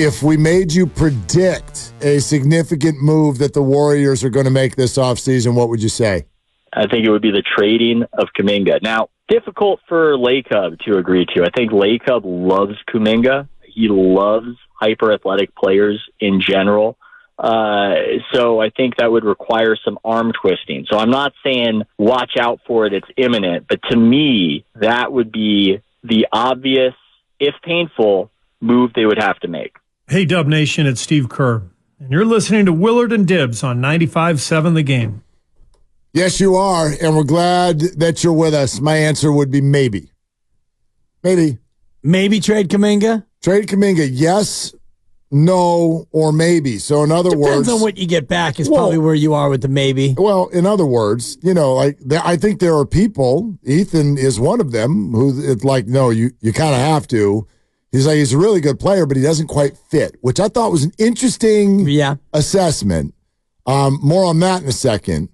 If we made you predict a significant move that the Warriors are going to make this offseason, what would you say? I think it would be the trading of Kuminga. Now, difficult for Lacob to agree to. I think Lacob loves Kuminga. He loves hyper-athletic players in general. So I think that would require some arm twisting. So I'm not saying watch out for it, it's imminent. But to me, that would be the obvious, if painful, move they would have to make. Hey, Dub Nation, it's Steve Kerr, and you're listening to Willard and Dibs on 95.7 The Game. Yes, you are, and we're glad that you're with us. My answer would be maybe. Maybe. Maybe trade Kuminga? Trade Kuminga, yes, no, or maybe. So in other words... Depends on what you get back is probably where you are with the maybe. Well, in other words, I think there are people, Ethan is one of them, who it's like, no, you kind of have to. He's like, he's a really good player, but he doesn't quite fit, which I thought was an interesting assessment. More on that in a second.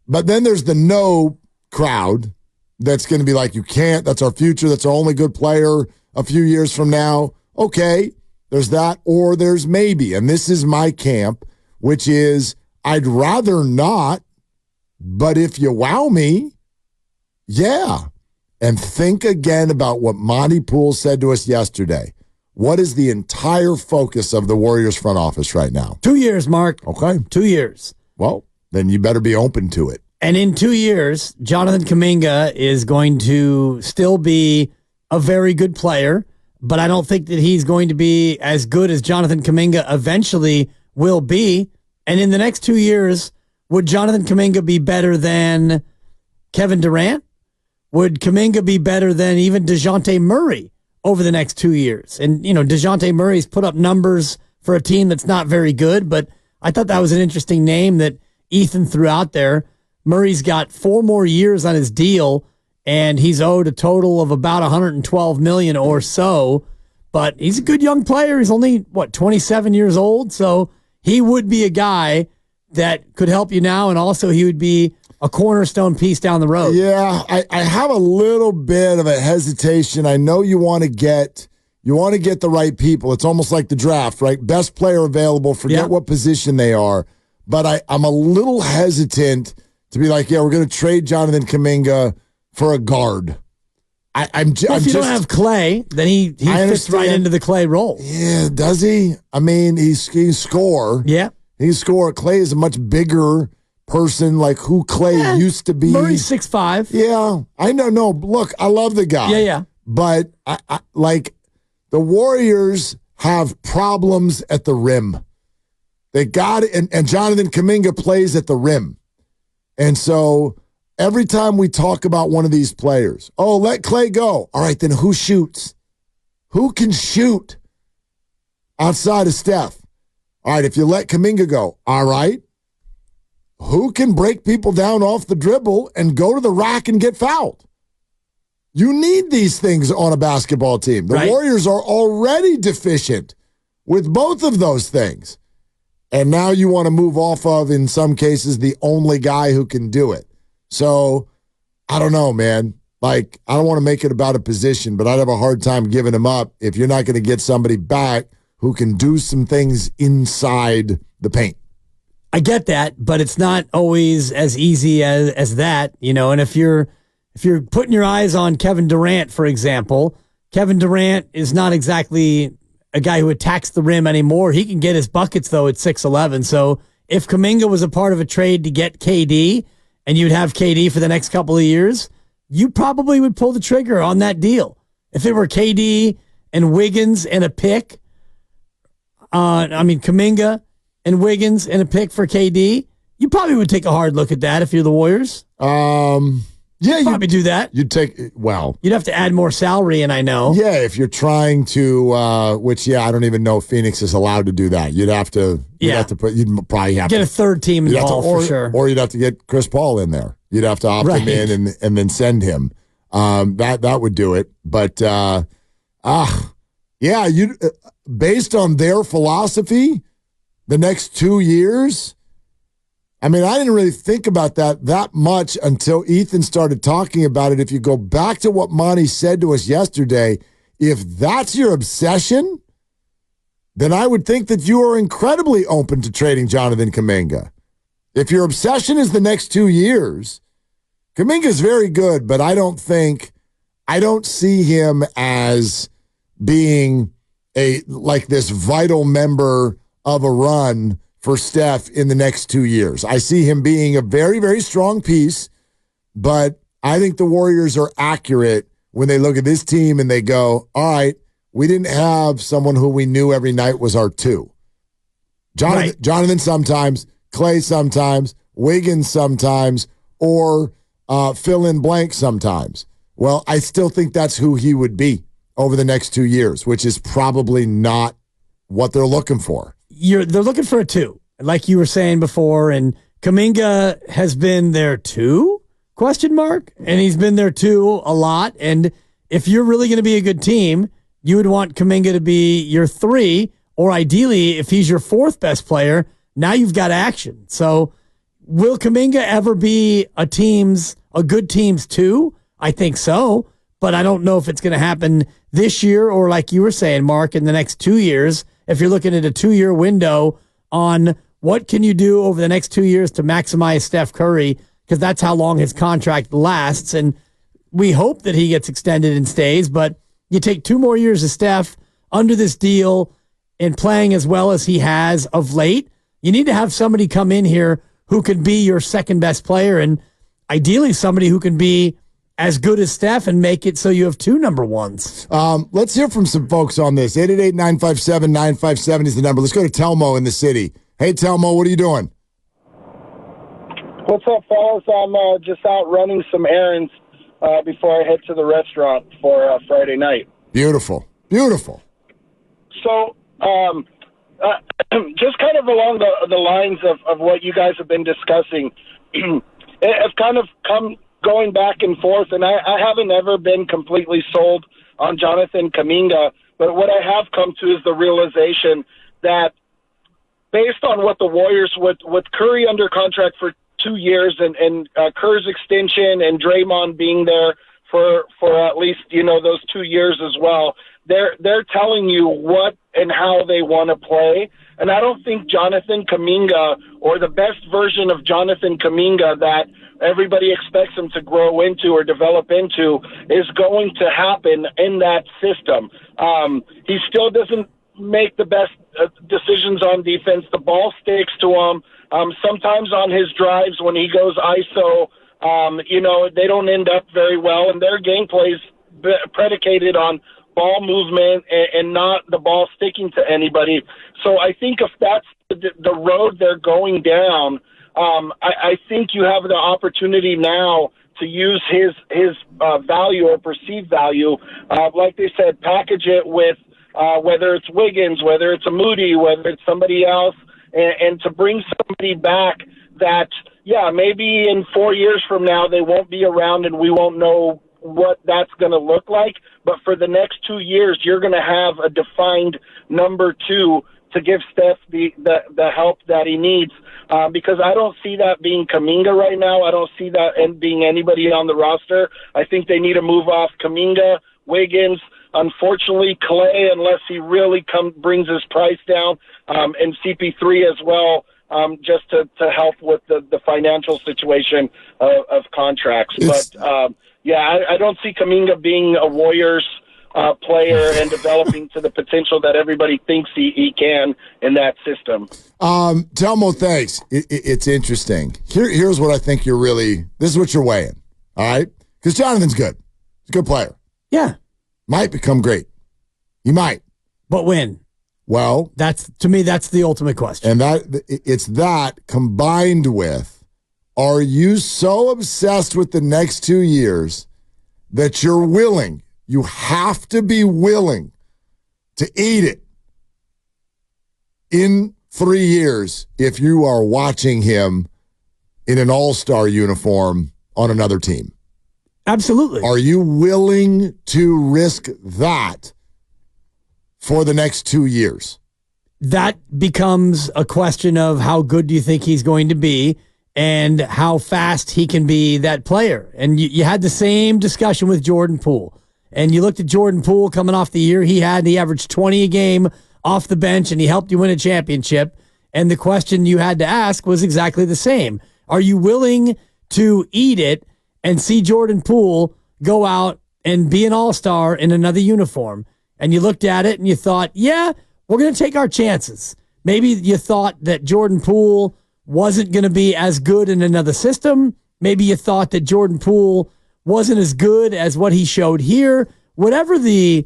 But then there's the no crowd that's going to be like, you can't, that's our future, that's our only good player a few years from now. Okay, there's that, or there's maybe. And this is my camp, which is I'd rather not, but if you wow me, yeah. And think again about what Monty Poole said to us yesterday. What is the entire focus of the Warriors front office right now? 2 years, Mark. Okay. 2 years. Well, then you better be open to it. And in 2 years, Jonathan Kuminga is going to still be a very good player, but I don't think that he's going to be as good as Jonathan Kuminga eventually will be. And in the next 2 years, would Jonathan Kuminga be better than Kevin Durant? Would Kuminga be better than even DeJounte Murray over the next 2 years? And, DeJounte Murray's put up numbers for a team that's not very good, but I thought that was an interesting name that Ethan threw out there. Murray's got 4 more years on his deal, and he's owed a total of about $112 million or so. But he's a good young player. He's only, 27 years old? So he would be a guy that could help you now, and also he would be a cornerstone piece down the road. Yeah, I have a little bit of a hesitation. I know you want to get the right people. It's almost like the draft, right? Best player available, forget what position they are. But I'm a little hesitant to be like, we're going to trade Jonathan Kuminga for a guard. If you don't have Clay, then he fits right into the Clay role. Yeah, does he? I mean, he can score. Yeah. He can score. Clay is a much bigger person, like who Clay used to be. Murray's 6'5". Yeah, I know. No, look, I love the guy. Yeah. But I like the Warriors have problems at the rim. They got it, and Jonathan Kuminga plays at the rim. And so every time we talk about one of these players, let Clay go. All right, then who shoots? Who can shoot outside of Steph? All right, if you let Kuminga go, all right. Who can break people down off the dribble and go to the rack and get fouled? You need these things on a basketball team. The Warriors are already deficient with both of those things. And now you want to move off of, in some cases, the only guy who can do it. So, I don't know, man. Like, I don't want to make it about a position, but I'd have a hard time giving him up if you're not going to get somebody back who can do some things inside the paint. I get that, but it's not always as easy as that, and if you're putting your eyes on Kevin Durant, for example, Kevin Durant is not exactly a guy who attacks the rim anymore. He can get his buckets, though, at 6'11". So if Kuminga was a part of a trade to get KD and you'd have KD for the next couple of years, you probably would pull the trigger on that deal. If it were KD and Wiggins and a pick, Kuminga and Wiggins and a pick for KD, you probably would take a hard look at that if you're the Warriors. You'd probably do that. You'd have to add more salary, and I know. Yeah, if you're trying to, I don't even know if Phoenix is allowed to do that. You'd probably have to get a third team involved for sure. Or you'd have to get Chris Paul in there. You'd have to opt him in and then send him. That would do it. But, based on their philosophy, the next 2 years, I didn't really think about that much until Ethan started talking about it. If you go back to what Monty said to us yesterday, if that's your obsession, then I would think that you are incredibly open to trading Jonathan Kuminga. If your obsession is the next 2 years, Kuminga is very good, but I don't see him as being this vital member of a run for Steph in the next 2 years. I see him being a very, very strong piece, but I think the Warriors are accurate when they look at this team and they go, all right, we didn't have someone who we knew every night was our two. Jonathan sometimes, Clay sometimes, Wiggins sometimes, or fill in blank sometimes. Well, I still think that's who he would be over the next 2 years, which is probably not what they're looking for. They're looking for a two, like you were saying before, and Kuminga has been there too, ? And he's been there too a lot. And if you're really going to be a good team, you would want Kuminga to be your three, or ideally, if he's your fourth best player, now you've got action. So will Kuminga ever be a good team's two? I think so, but I don't know if it's going to happen this year or, like you were saying, Mark, in the next 2 years. If you're looking at a 2-year window on what can you do over the next 2 years to maximize Steph Curry, because that's how long his contract lasts. And we hope that he gets extended and stays, but you take 2 more years of Steph under this deal and playing as well as he has of late, you need to have somebody come in here who can be your second best player, and ideally somebody who can be as good as Steph and make it so you have 2 number ones. Let's hear from some folks on this. 888-957-957 is the number. Let's go to Telmo in the city. Hey, Telmo, what are you doing? What's up, fellas? I'm just out running some errands before I head to the restaurant for Friday night. Beautiful. Beautiful. So, just kind of along the lines of what you guys have been discussing, I've kind of come going back and forth, and I haven't ever been completely sold on Jonathan Kuminga, but what I have come to is the realization that based on what the Warriors, with Curry under contract for 2 years and Kerr's extension and Draymond being there for at least, those 2 years as well, they're telling you what and how they want to play. And I don't think Jonathan Kuminga, or the best version of Jonathan Kuminga that everybody expects him to grow into or develop into, is going to happen in that system. He still doesn't make the best decisions on defense. The ball sticks to him. Sometimes on his drives when he goes ISO, they don't end up very well, and their gameplay is predicated on ball movement and not the ball sticking to anybody. So I think if that's the road they're going down, I think you have the opportunity now to use his value or perceived value. Like they said, package it with whether it's Wiggins, whether it's a Moody, whether it's somebody else, and to bring somebody back that, maybe in 4 years from now they won't be around and we won't know what that's going to look like. But for the next 2 years, you're going to have a defined number two to give Steph the help that he needs. Because I don't see that being Kuminga right now. I don't see that being anybody on the roster. I think they need to move off Kuminga, Wiggins, unfortunately Clay, unless he really brings his price down, and CP3 as well, just to help with the financial situation of contracts. I don't see Kuminga being a Warriors player and developing to the potential that everybody thinks he can in that system. Telmo, thanks. It's interesting. Here's what I think this is what you're weighing, all right? Because Jonathan's good. He's a good player. Yeah. Might become great. He might. But when? Well, that's the ultimate question. And it's that combined with, are you so obsessed with the next 2 years that you have to be willing to eat it in 3 years if you are watching him in an all-star uniform on another team? Absolutely. Are you willing to risk that for the next 2 years? That becomes a question of how good do you think he's going to be and how fast he can be that player. And you had the same discussion with Jordan Poole. And you looked at Jordan Poole coming off the year he had, and he averaged 20 a game off the bench and he helped you win a championship. And the question you had to ask was exactly the same. Are you willing to eat it and see Jordan Poole go out and be an all-star in another uniform? And you looked at it and you thought, yeah, we're going to take our chances. Maybe you thought that Jordan Poole wasn't going to be as good in another system. Maybe you thought that Jordan Poole wasn't as good as what he showed here. Whatever the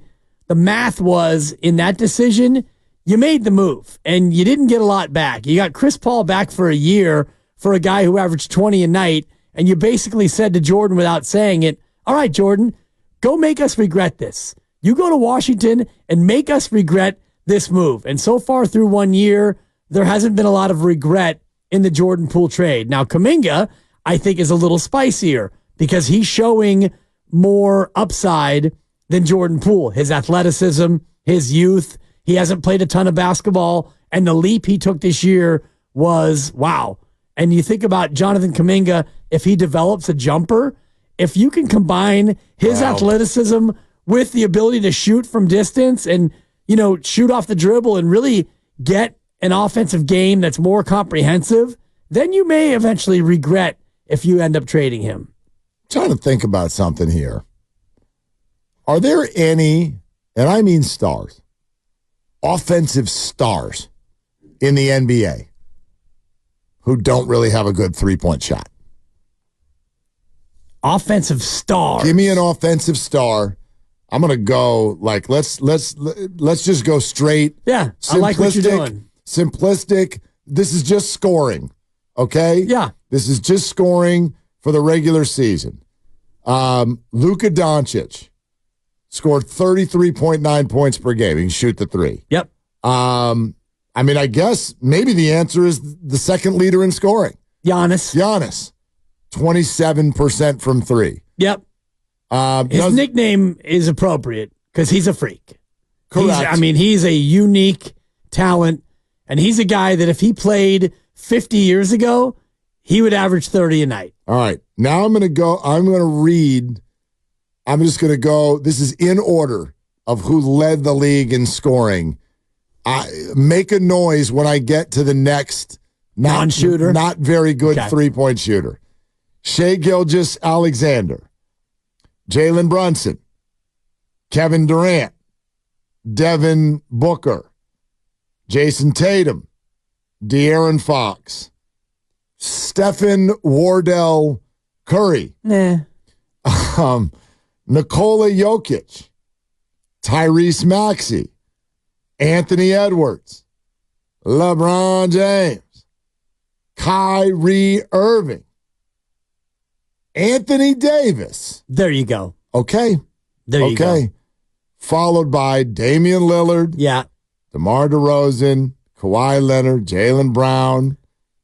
math was in that decision, you made the move, and you didn't get a lot back. You got Chris Paul back for a year for a guy who averaged 20 a night, and you basically said to Jordan without saying it, all right, Jordan, go make us regret this. You go to Washington and make us regret this move. And so far through 1 year, there hasn't been a lot of regret in the Jordan Poole trade. Now, Kuminga, I think, is a little spicier because he's showing more upside than Jordan Poole. His athleticism, his youth. He hasn't played a ton of basketball, and the leap he took this year was wow. And you think about Jonathan Kuminga, if he develops a jumper, if you can combine his athleticism with the ability to shoot from distance and, you know, shoot off the dribble and really get an offensive game that's more comprehensive, then you may eventually regret if you end up trading him. I'm trying to think about something here. Are there any, and I mean stars, offensive stars in the NBA who don't really have a good three-point shot? Offensive stars. Give me an offensive star. I'm gonna go like let's just go straight. Yeah, I like what you're doing. Simplistic. This is just scoring. Okay. Yeah. This is just scoring for the regular season. Luka Doncic scored 33.9 points per game. He can shoot the three. Yep. I mean, I guess maybe the answer is the second leader in scoring. Giannis, 27% from three. Yep. His nickname is appropriate because he's a freak. Correct. He's a unique talent, and he's a guy that if he played 50 years ago, he would average 30 a night. All right. Now I'm going to read. I'm just going to go. This is in order of who led the league in scoring. Make a noise when I get to the next non-shooter, not very good three-point shooter. Shai Gilgeous-Alexander, Jalen Brunson, Kevin Durant, Devin Booker, Jason Tatum, De'Aaron Fox, Stephen Wardell Curry, Nikola Jokic, Tyrese Maxey, Anthony Edwards, LeBron James, Kyrie Irving, Anthony Davis. There you go. Okay. There you go. Followed by Damian Lillard. Yeah. DeMar DeRozan, Kawhi Leonard, Jaylen Brown,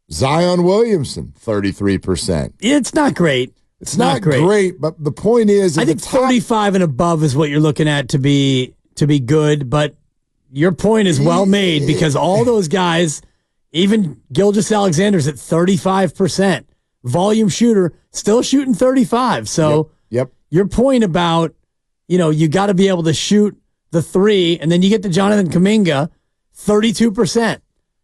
Zion Williamson, 33%. It's not great. It's not great, but the point is, I think 35 and above is what you're looking at to be good, but your point is well made because all those guys, even Gilgeous-Alexander's at 35%. Volume shooter, still shooting 35. So yep. Your point about, you got to be able to shoot the three, and then you get to Jonathan Kuminga, 32%,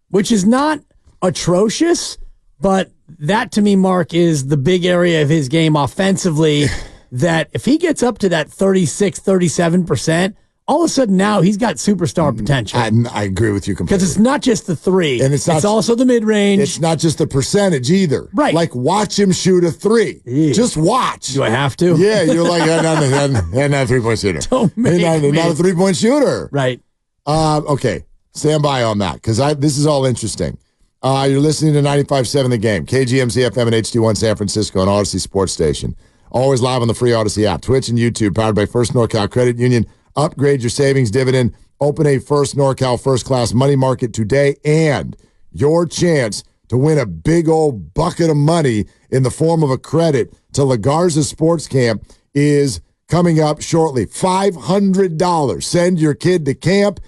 which is not atrocious, but that to me, Mark, is the big area of his game offensively that if he gets up to that 36, 37%, all of a sudden now he's got superstar potential. I agree with you completely. Because it's not just the three. And it's also the mid-range. It's not just the percentage either. Right. Like, watch him shoot a three. Yeah. Just watch. Do I have to? Yeah, you're like, not a three-point shooter. Don't make me. Not a three-point shooter. Right. Okay, stand by on that because this is all interesting. You're listening to 95.7 The Game, KGMZ FM and HD1 San Francisco and Odyssey Sports Station. Always live on the free Odyssey app, Twitch and YouTube, powered by First NorCal Credit Union. Upgrade your savings dividend. Open a First NorCal First Class Money Market today, and your chance to win a big old bucket of money in the form of a credit to La Garza Sports Camp is coming up shortly. $500. Send your kid to camp.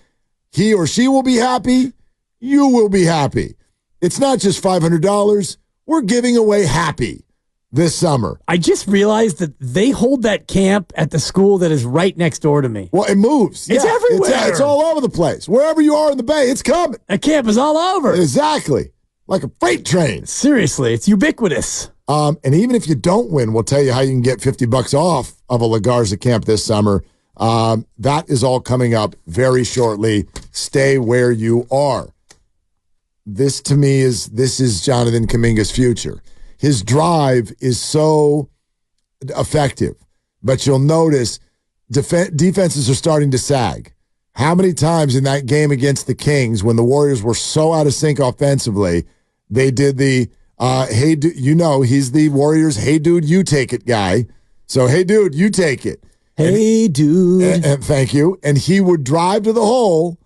He or she will be happy. You will be happy. It's not just $500. We're giving away happy. this summer. I just realized that they hold that camp at the school that is right next door to me. Well, it moves. It's everywhere. It's all over the place. Wherever you are in the Bay, it's coming. That camp is all over. Exactly. Like a freight train. Seriously, it's ubiquitous. And even if you don't win, we'll tell you how you can get $50 off of a La Garza camp this summer. That is all coming up very shortly. Stay where you are. This is Jonathan Kuminga's future. His drive is so effective, but you'll notice defenses are starting to sag. How many times in that game against the Kings, when the Warriors were so out of sync offensively, they did the hey, he's the Warriors, hey, dude, you take it guy. So, hey, dude, you take it. Hey, dude. And thank you. And he would drive to the hole,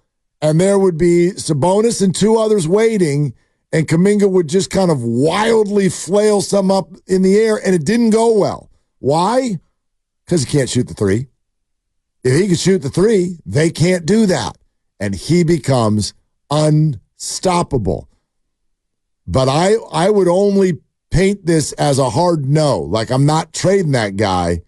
and there would be Sabonis and two others waiting, and Kuminga would just kind of wildly flail some up in the air, and it didn't go well. Why? Because he can't shoot the three. If he can shoot the three, they can't do that. And he becomes unstoppable. But I would only paint this as a hard no. Like, I'm not trading that guy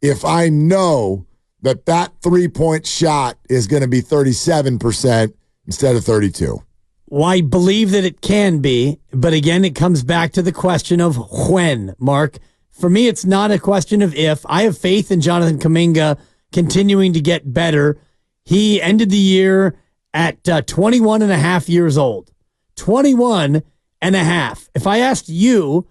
if I know that three-point shot is going to be 37% instead of 32%. Well, I believe that it can be, but again, it comes back to the question of when, Mark. For me, it's not a question of if. I have faith in Jonathan Kuminga continuing to get better. He ended the year at 21 and a half years old. 21 and a half. If I asked you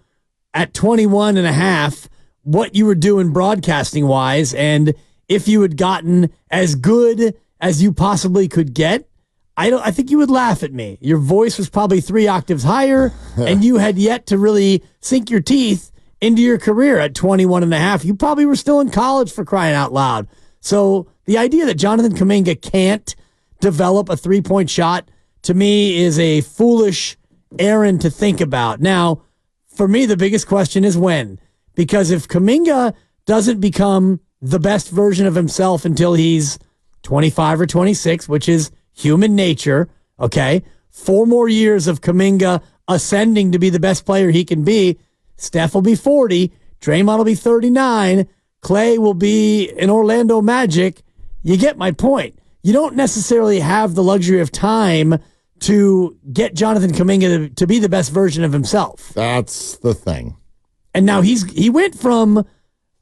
at 21 and a half what you were doing broadcasting-wise and if you had gotten as good as you possibly could get, I think you would laugh at me. Your voice was probably 3 octaves higher, and you had yet to really sink your teeth into your career at 21 and a half. You probably were still in college, for crying out loud. So the idea that Jonathan Kuminga can't develop a three-point shot, to me, is a foolish errand to think about. Now, for me, the biggest question is when. Because if Kuminga doesn't become the best version of himself until he's 25 or 26, which is human nature, okay? 4 more years of Kuminga ascending to be the best player he can be. Steph will be 40. Draymond will be 39. Clay will be in Orlando Magic. You get my point. You don't necessarily have the luxury of time to get Jonathan Kuminga to be the best version of himself. That's the thing. And now he went from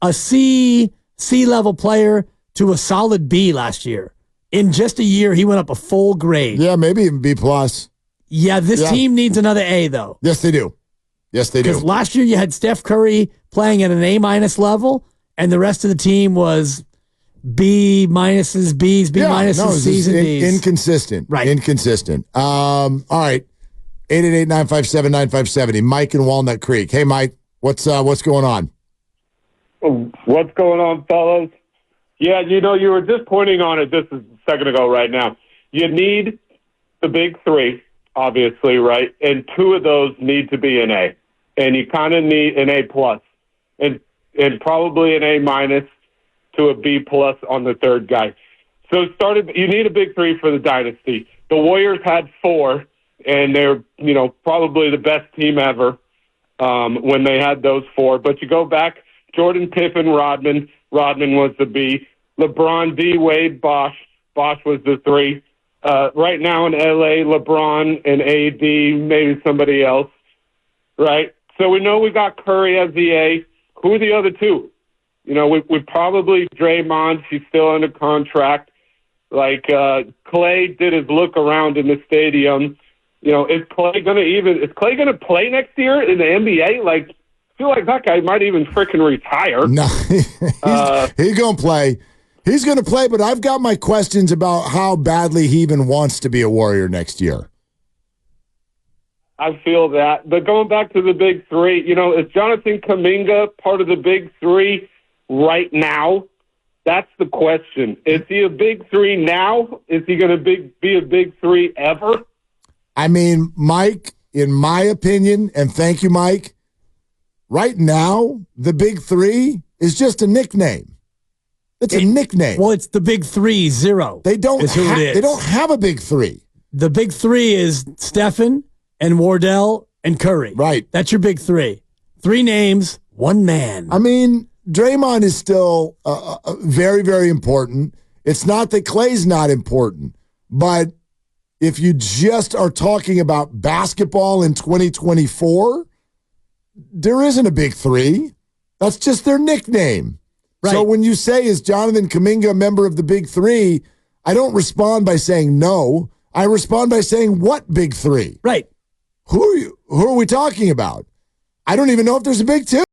a C-level player to a solid B last year. In just a year, he went up a full grade. Yeah, maybe even B+. Yeah, this team needs another A, though. Yes, they do. Because last year you had Steph Curry playing at an A- level, and the rest of the team was B minuses, Bs, B minuses, Cs, and Ds. Inconsistent. Right. Inconsistent. All right. 888-957-9570. Mike in Walnut Creek. Hey, Mike, what's going on? What's going on, fellas? Yeah, you were just pointing on it just a second ago right now. You need the big 3, obviously, right? And 2 of those need to be an A. And you kind of need an A+, and probably an A- to a B+ on the third guy. So you need a big 3 for the dynasty. The Warriors had 4, and they're, probably the best team ever when they had those 4. But you go back, Jordan, Pippen, Rodman was the B. LeBron, D, Wade, Bosh was the 3. Right now in LA, LeBron and AD, maybe somebody else, right? So we know we got Curry as the A. Who are the other 2? We probably Draymond. He's still under contract. Like Clay did his look around in the stadium. Is Clay gonna play next year in the NBA? Like, I feel like that guy might even freaking retire. No, he's gonna play. He's gonna play, but I've got my questions about how badly he even wants to be a Warrior next year. I feel that. But going back to the big 3, is Jonathan Kuminga part of the big 3 right now? That's the question. Is he a big 3 now? Is he going to be a big 3 ever? I mean, Mike, in my opinion, and thank you, Mike, right now, the big 3 is just a nickname. It's a nickname. Well, it's the big 3-0. They don't have a big 3. The big 3 is Stephen and Wardell and Curry. Right. That's your big 3. 3 names, One man. I mean, Draymond is still very, very important. It's not that Klay's not important, but if you just are talking about basketball in 2024, there isn't a big three. That's just their nickname. Right. So when you say, is Jonathan Kuminga a member of the big three, I don't respond by saying no. I respond by saying, what big three? Right. Who are we talking about? I don't even know if there's a big two.